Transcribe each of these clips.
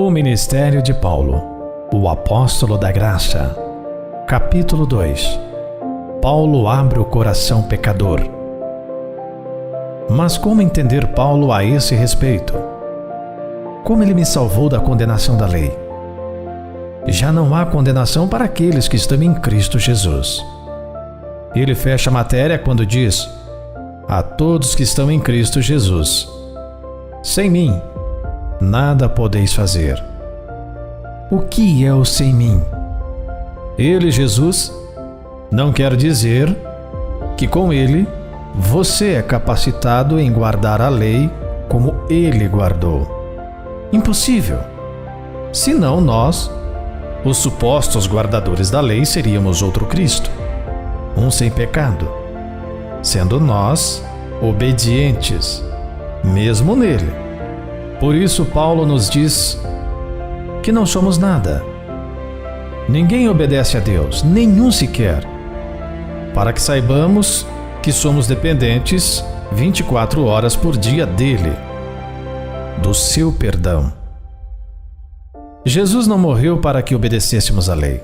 O ministério de Paulo, o apóstolo da graça. Capítulo 2. Paulo abre o coração pecador. Mas como entender Paulo a esse respeito? Como ele me salvou da condenação da lei? Já não há condenação para aqueles que estão em Cristo Jesus. Ele fecha a matéria quando diz: a todos que estão em Cristo Jesus. Sem mim, nada podeis fazer. O que é o sem mim? Ele, Jesus, não quer dizer que com ele você é capacitado em guardar a lei como ele guardou. Impossível. Senão nós, os supostos guardadores da lei, seríamos outro Cristo, um sem pecado, sendo nós obedientes, mesmo nele. Por isso Paulo nos diz que não somos nada. Ninguém obedece a Deus, nenhum sequer, para que saibamos que somos dependentes 24 horas por dia dele, do seu perdão. Jesus não morreu para que obedecêssemos à lei.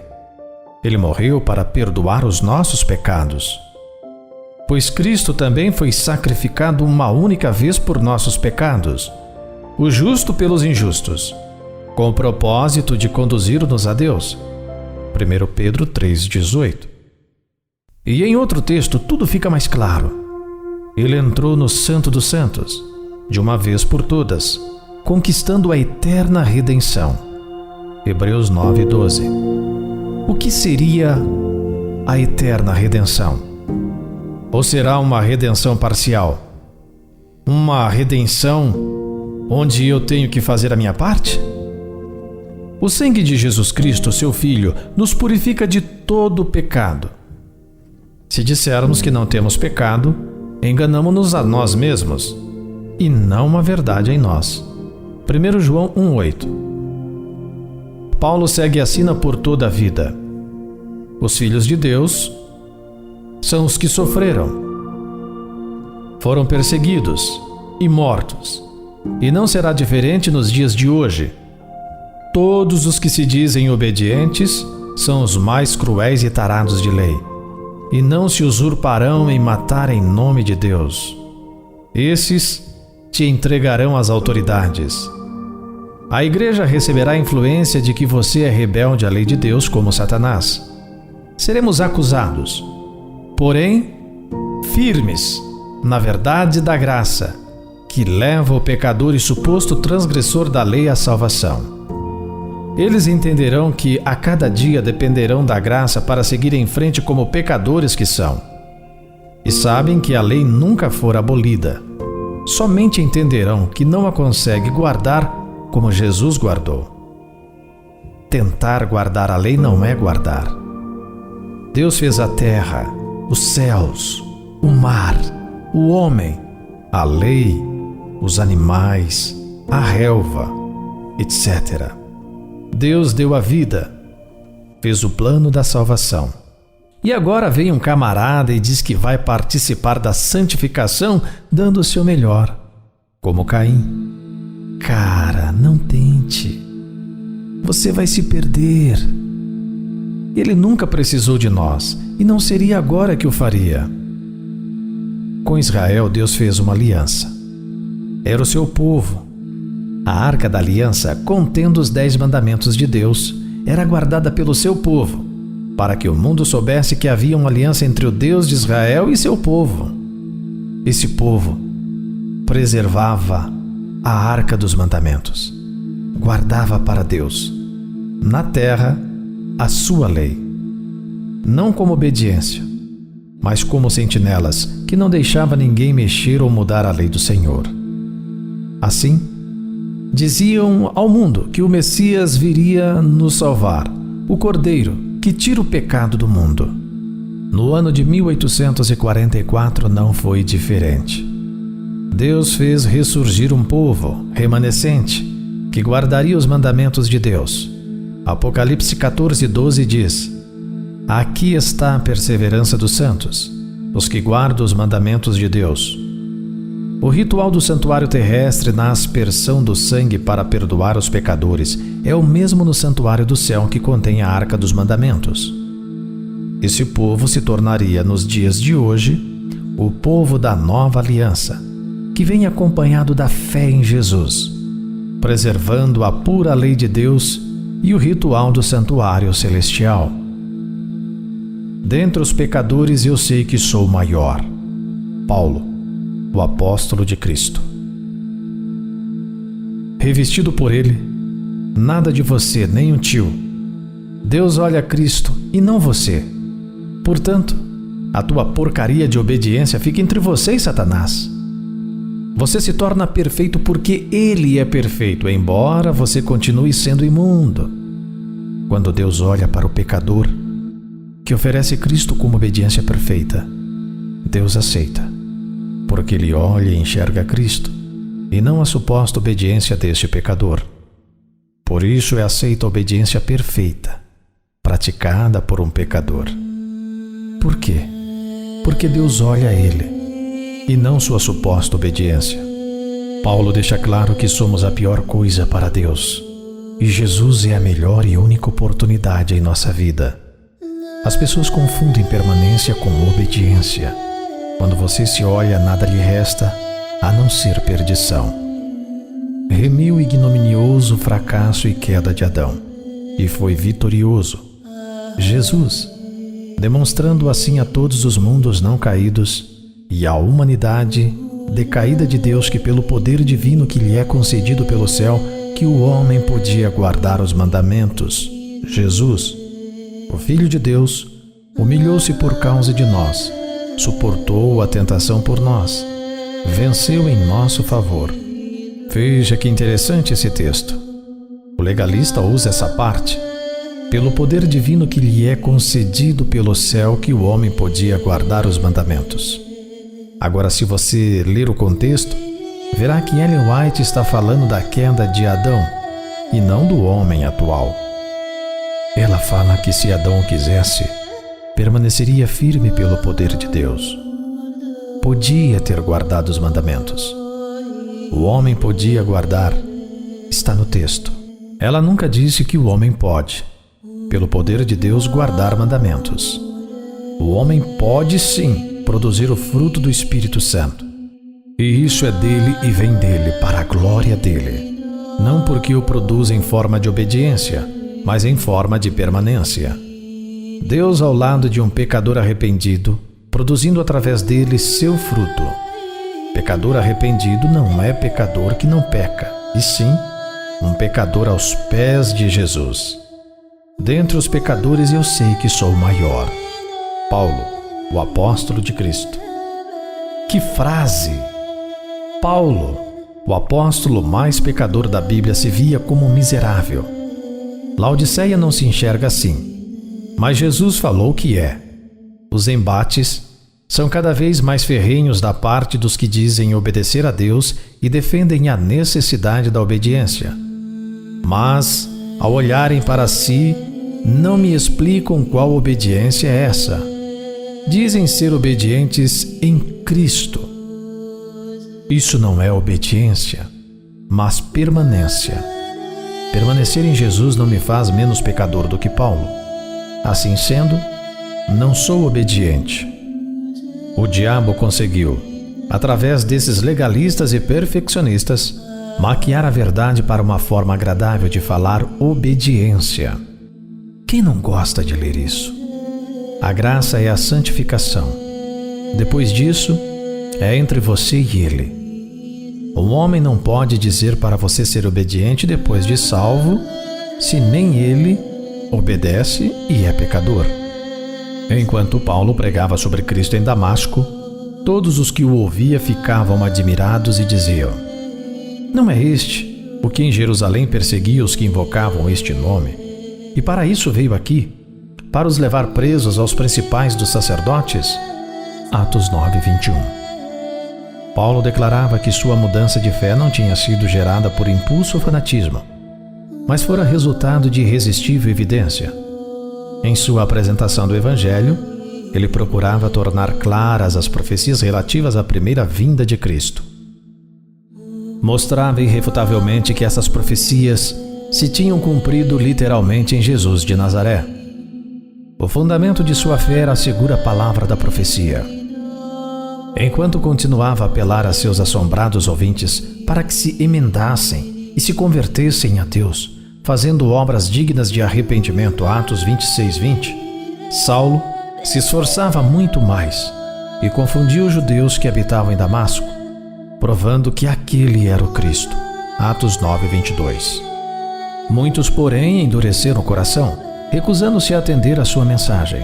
Ele morreu para perdoar os nossos pecados. Pois Cristo também foi sacrificado uma única vez por nossos pecados, o justo pelos injustos, com o propósito de conduzir-nos a Deus. 1 Pedro 3,18. E em outro texto tudo fica mais claro. Ele entrou no Santo dos Santos, de uma vez por todas, conquistando a eterna redenção. Hebreus 9,12. O que seria a eterna redenção? Ou será uma redenção parcial? Uma redenção onde eu tenho que fazer a minha parte? O sangue de Jesus Cristo, seu Filho, nos purifica de todo pecado. Se dissermos que não temos pecado, enganamo-nos a nós mesmos e não a verdade em nós. 1 João 1,8. Paulo segue e assina por toda a vida. Os filhos de Deus são os que sofreram, foram perseguidos e mortos, e não será diferente nos dias de hoje. Todos os que se dizem obedientes são os mais cruéis e tarados de lei, e não se usurparão em matar em nome de Deus. Esses te entregarão às autoridades. A igreja receberá a influência de que você é rebelde à lei de Deus como Satanás. Seremos acusados, porém, firmes na verdade da graça, que leva o pecador e suposto transgressor da lei à salvação. Eles entenderão que a cada dia dependerão da graça para seguir em frente como pecadores que são. E sabem que a lei nunca for abolida. Somente entenderão que não a consegue guardar como Jesus guardou. Tentar guardar a lei não é guardar. Deus fez a terra, os céus, o mar, o homem, a lei, os animais, a relva, etc. Deus deu a vida, fez o plano da salvação. E agora vem um camarada e diz que vai participar da santificação dando o seu melhor, como Caim. Cara, não tente. Você vai se perder. Ele nunca precisou de nós e não seria agora que o faria. Com Israel, Deus fez uma aliança. Era o seu povo. A arca da aliança, contendo os 10 mandamentos de Deus, era guardada pelo seu povo, para que o mundo soubesse que havia uma aliança entre o Deus de Israel e seu povo. Esse povo preservava a arca dos mandamentos, guardava para Deus, na terra, a sua lei, não como obediência, mas como sentinelas que não deixava ninguém mexer ou mudar a lei do Senhor. Assim, diziam ao mundo que o Messias viria nos salvar, o Cordeiro que tira o pecado do mundo. No ano de 1844 não foi diferente. Deus fez ressurgir um povo remanescente que guardaria os mandamentos de Deus. Apocalipse 14:12 diz: aqui está a perseverança dos santos, os que guardam os mandamentos de Deus. O ritual do santuário terrestre na aspersão do sangue para perdoar os pecadores é o mesmo no santuário do céu que contém a Arca dos Mandamentos. Esse povo se tornaria, nos dias de hoje, o povo da nova aliança, que vem acompanhado da fé em Jesus, preservando a pura lei de Deus e o ritual do santuário celestial. Dentre os pecadores eu sei que sou maior. Paulo, o apóstolo de Cristo. Revestido por ele, nada de você, nem um tio. Deus olha Cristo e não você. Portanto, a tua porcaria de obediência fica entre você e Satanás. Você se torna perfeito porque ele é perfeito, embora você continue sendo imundo. Quando Deus olha para o pecador, que oferece Cristo como obediência perfeita, Deus aceita, porque ele olha e enxerga Cristo, e não a suposta obediência deste pecador. Por isso é aceita a obediência perfeita, praticada por um pecador. Por quê? Porque Deus olha a ele, e não sua suposta obediência. Paulo deixa claro que somos a pior coisa para Deus, e Jesus é a melhor e única oportunidade em nossa vida. As pessoas confundem permanência com obediência. Quando você se olha, nada lhe resta a não ser perdição. Remiu o ignominioso fracasso e queda de Adão, e foi vitorioso. Jesus, demonstrando assim a todos os mundos não caídos e à humanidade decaída de Deus que pelo poder divino que lhe é concedido pelo céu, que o homem podia guardar os mandamentos. Jesus, o Filho de Deus, humilhou-se por causa de nós, suportou a tentação por nós, venceu em nosso favor. Veja que interessante esse texto. O legalista usa essa parte. Pelo poder divino que lhe é concedido pelo céu, que o homem podia guardar os mandamentos. Agora, se você ler o contexto, verá que Ellen White está falando da queda de Adão e não do homem atual. Ela fala que se Adão quisesse, permaneceria firme pelo poder de Deus. Podia ter guardado os mandamentos. O homem podia guardar. Está no texto. Ela nunca disse que o homem pode, pelo poder de Deus, guardar mandamentos. O homem pode sim produzir o fruto do Espírito Santo. E isso é dele e vem dele, para a glória dele. Não porque o produz em forma de obediência, mas em forma de permanência. Deus ao lado de um pecador arrependido, produzindo através dele seu fruto. Pecador arrependido não é pecador que não peca, e sim um pecador aos pés de Jesus. Dentre os pecadores eu sei que sou o maior. Paulo, o apóstolo de Cristo. Que frase! Paulo, o apóstolo mais pecador da Bíblia, se via como miserável. Laodiceia não se enxerga assim, mas Jesus falou que é. Os embates são cada vez mais ferrenhos da parte dos que dizem obedecer a Deus e defendem a necessidade da obediência. Mas, ao olharem para si, não me explicam qual obediência é essa. Dizem ser obedientes em Cristo. Isso não é obediência, mas permanência. Permanecer em Jesus não me faz menos pecador do que Paulo. Assim sendo, não sou obediente. O diabo conseguiu, através desses legalistas e perfeccionistas, maquiar a verdade para uma forma agradável de falar obediência. Quem não gosta de ler isso? A graça é a santificação. Depois disso, é entre você e ele. Um homem não pode dizer para você ser obediente depois de salvo, se nem ele obedece e é pecador. Enquanto Paulo pregava sobre Cristo em Damasco, todos os que o ouviam ficavam admirados e diziam: não é este o que em Jerusalém perseguia os que invocavam este nome? E para isso veio aqui, para os levar presos aos principais dos sacerdotes? Atos 9:21. Paulo declarava que sua mudança de fé não tinha sido gerada por impulso ou fanatismo, mas fora resultado de irresistível evidência. Em sua apresentação do Evangelho, ele procurava tornar claras as profecias relativas à primeira vinda de Cristo. mostrava irrefutavelmente que essas profecias se tinham cumprido literalmente em Jesus de Nazaré. O fundamento de sua fé era a segura palavra da profecia. Enquanto continuava a apelar a seus assombrados ouvintes para que se emendassem e se convertessem a Deus, fazendo obras dignas de arrependimento, Atos 26:20, Saulo se esforçava muito mais e confundia os judeus que habitavam em Damasco, provando que aquele era o Cristo, Atos 9:22. Muitos, porém, endureceram o coração, recusando-se a atender a sua mensagem.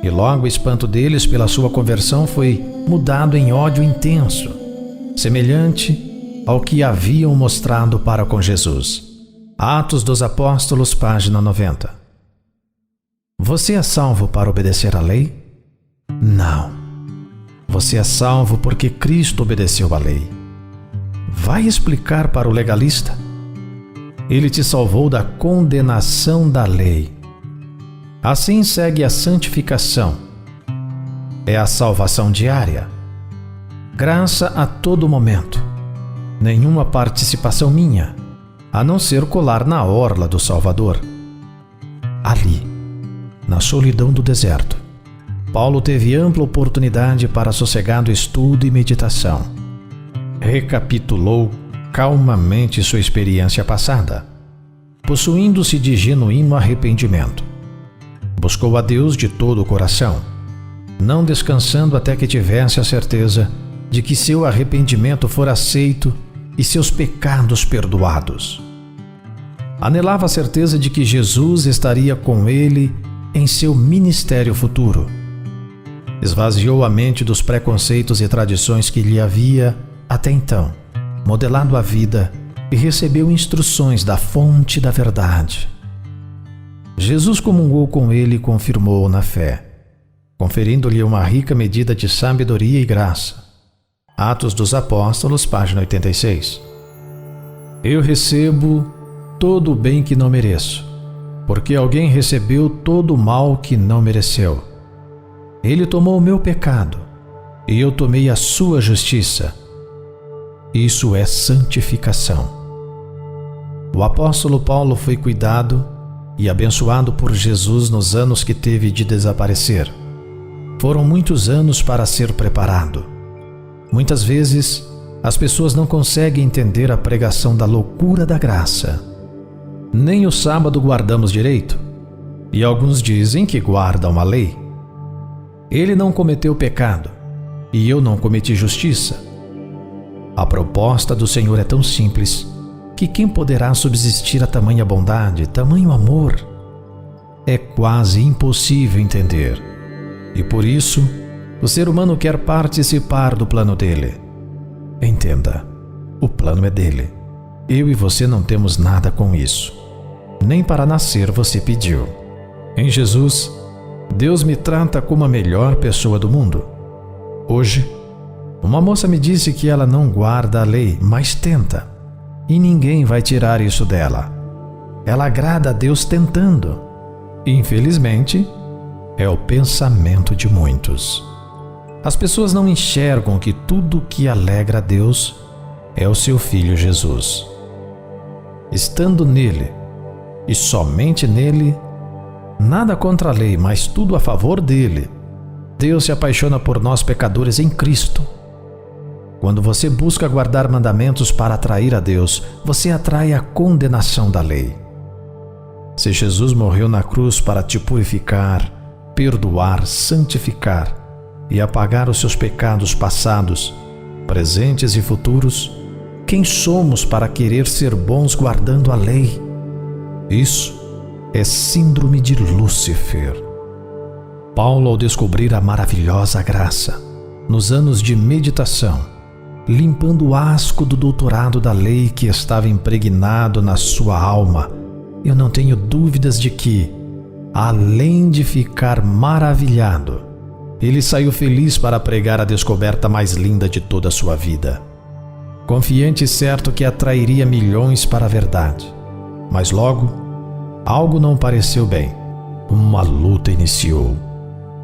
E logo o espanto deles pela sua conversão foi mudado em ódio intenso, semelhante ao que haviam mostrado para com Jesus. Atos dos Apóstolos, página 90. Você é salvo para obedecer à lei? Não. Você é salvo porque Cristo obedeceu à lei. Vai explicar para o legalista? Ele te salvou da condenação da lei. Assim segue a santificação. É a salvação diária. Graça a todo momento. Nenhuma participação minha, a não ser colar na orla do Salvador. Ali, na solidão do deserto, Paulo teve ampla oportunidade para sossegado estudo e meditação. Recapitulou calmamente sua experiência passada, possuindo-se de genuíno arrependimento. Buscou a Deus de todo o coração, não descansando até que tivesse a certeza de que seu arrependimento fora aceito e seus pecados perdoados. Anelava a certeza de que Jesus estaria com ele em seu ministério futuro. Esvaziou a mente dos preconceitos e tradições que lhe havia, até então, modelado a vida e recebeu instruções da fonte da verdade. Jesus comungou com ele e confirmou-o na fé, conferindo-lhe uma rica medida de sabedoria e graça. Atos dos Apóstolos, página 86. Eu recebo todo o bem que não mereço, porque alguém recebeu todo o mal que não mereceu. Ele tomou o meu pecado, e eu tomei a sua justiça. Isso é santificação. O apóstolo Paulo foi cuidado e abençoado por Jesus nos anos que teve de desaparecer. Foram muitos anos para ser preparado. Muitas vezes, as pessoas não conseguem entender a pregação da loucura da graça. Nem o sábado guardamos direito, e alguns dizem que guardam a lei. Ele não cometeu pecado, e eu não cometi justiça. A proposta do Senhor é tão simples que quem poderá subsistir a tamanha bondade, tamanho amor? É quase impossível entender. E por isso, o ser humano quer participar do plano dele. Entenda, o plano é dele. Eu e você não temos nada com isso. Nem para nascer você pediu. Em Jesus, Deus me trata como a melhor pessoa do mundo. Hoje, uma moça me disse que ela não guarda a lei, mas tenta. E ninguém vai tirar isso dela. Ela agrada a Deus tentando. Infelizmente, é o pensamento de muitos. As pessoas não enxergam que tudo que alegra a Deus é o seu Filho Jesus. Estando nele, e somente nele, nada contra a lei, mas tudo a favor dele, Deus se apaixona por nós pecadores em Cristo. Quando você busca guardar mandamentos para atrair a Deus, você atrai a condenação da lei. Se Jesus morreu na cruz para te purificar, perdoar, santificar e apagar os seus pecados passados, presentes e futuros, quem somos para querer ser bons guardando a lei? Isso é síndrome de Lúcifer. Paulo, ao descobrir a maravilhosa graça, nos anos de meditação, limpando o asco do doutorado da lei que estava impregnado na sua alma, eu não tenho dúvidas de que, além de ficar maravilhado, ele saiu feliz para pregar a descoberta mais linda de toda a sua vida. Confiante e certo que atrairia milhões para a verdade. Mas logo, algo não pareceu bem. Uma luta iniciou.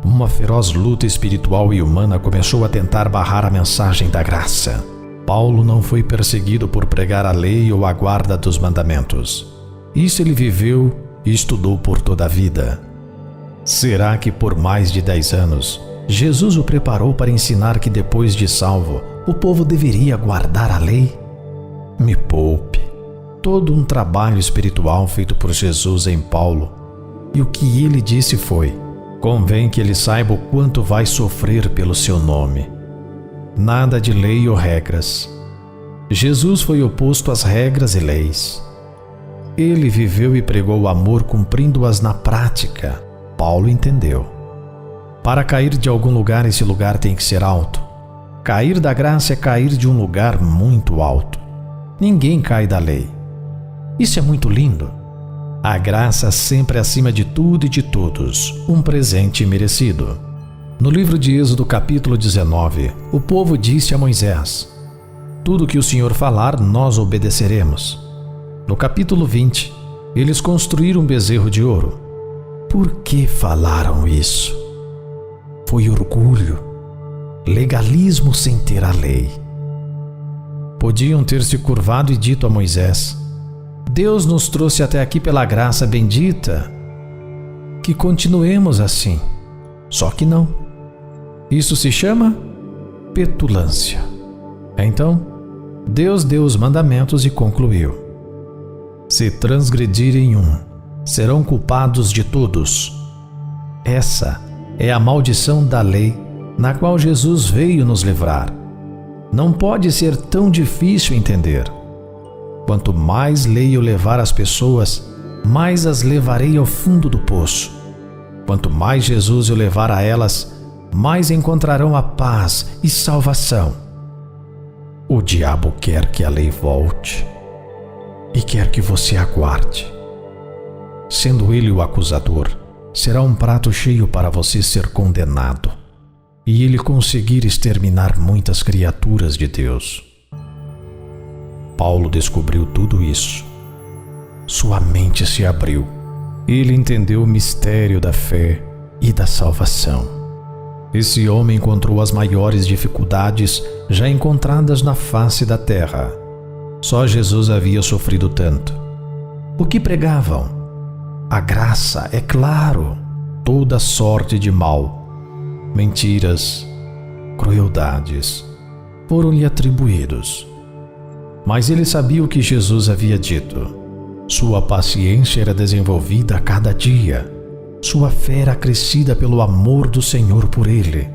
Uma feroz luta espiritual e humana começou a tentar barrar a mensagem da graça. Paulo não foi perseguido por pregar a lei ou a guarda dos mandamentos. Isso ele viveu e estudou por toda a vida. Será que por mais de 10 anos, Jesus o preparou para ensinar que depois de salvo, o povo deveria guardar a lei? Me poupe. Todo um trabalho espiritual feito por Jesus em Paulo. E o que ele disse foi: convém que ele saiba o quanto vai sofrer pelo seu nome. Nada de lei ou regras. Jesus foi oposto às regras e leis. Ele viveu e pregou o amor cumprindo-as na prática. Paulo entendeu. Para cair de algum lugar, esse lugar tem que ser alto. Cair da graça é cair de um lugar muito alto. Ninguém cai da lei. Isso é muito lindo. A graça sempre acima de tudo e de todos, um presente merecido. No livro de Êxodo, capítulo 19, o povo disse a Moisés: tudo que o Senhor falar, nós obedeceremos. No capítulo 20, eles construíram um bezerro de ouro. Por que falaram isso? Foi orgulho, legalismo sem ter a lei. Podiam ter se curvado e dito a Moisés: Deus nos trouxe até aqui pela graça bendita, que continuemos assim. Só que não. Isso se chama petulância. Então, Deus deu os mandamentos e concluiu: se transgredirem um, serão culpados de todos. Essa é a maldição da lei, na qual Jesus veio nos livrar. Não pode ser tão difícil entender. Quanto mais lei eu levar as pessoas, mais as levarei ao fundo do poço. Quanto mais Jesus eu levar a elas, mais encontrarão a paz e salvação. O diabo quer que a lei volte e quer que você aguarde. Sendo ele o acusador, será um prato cheio para você ser condenado e ele conseguir exterminar muitas criaturas de Deus. Paulo descobriu tudo isso. Sua mente se abriu. Ele entendeu o mistério da fé e da salvação. Esse homem encontrou as maiores dificuldades já encontradas na face da terra. Só Jesus havia sofrido tanto. O que pregavam? A graça, é claro, toda sorte de mal, mentiras, crueldades, foram-lhe atribuídos. Mas ele sabia o que Jesus havia dito. Sua paciência era desenvolvida a cada dia. Sua fé era acrescida pelo amor do Senhor por ele.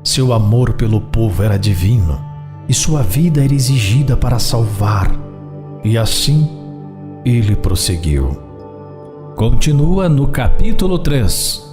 Seu amor pelo povo era divino, e sua vida era exigida para salvar. E assim, ele prosseguiu. Continua no capítulo 3.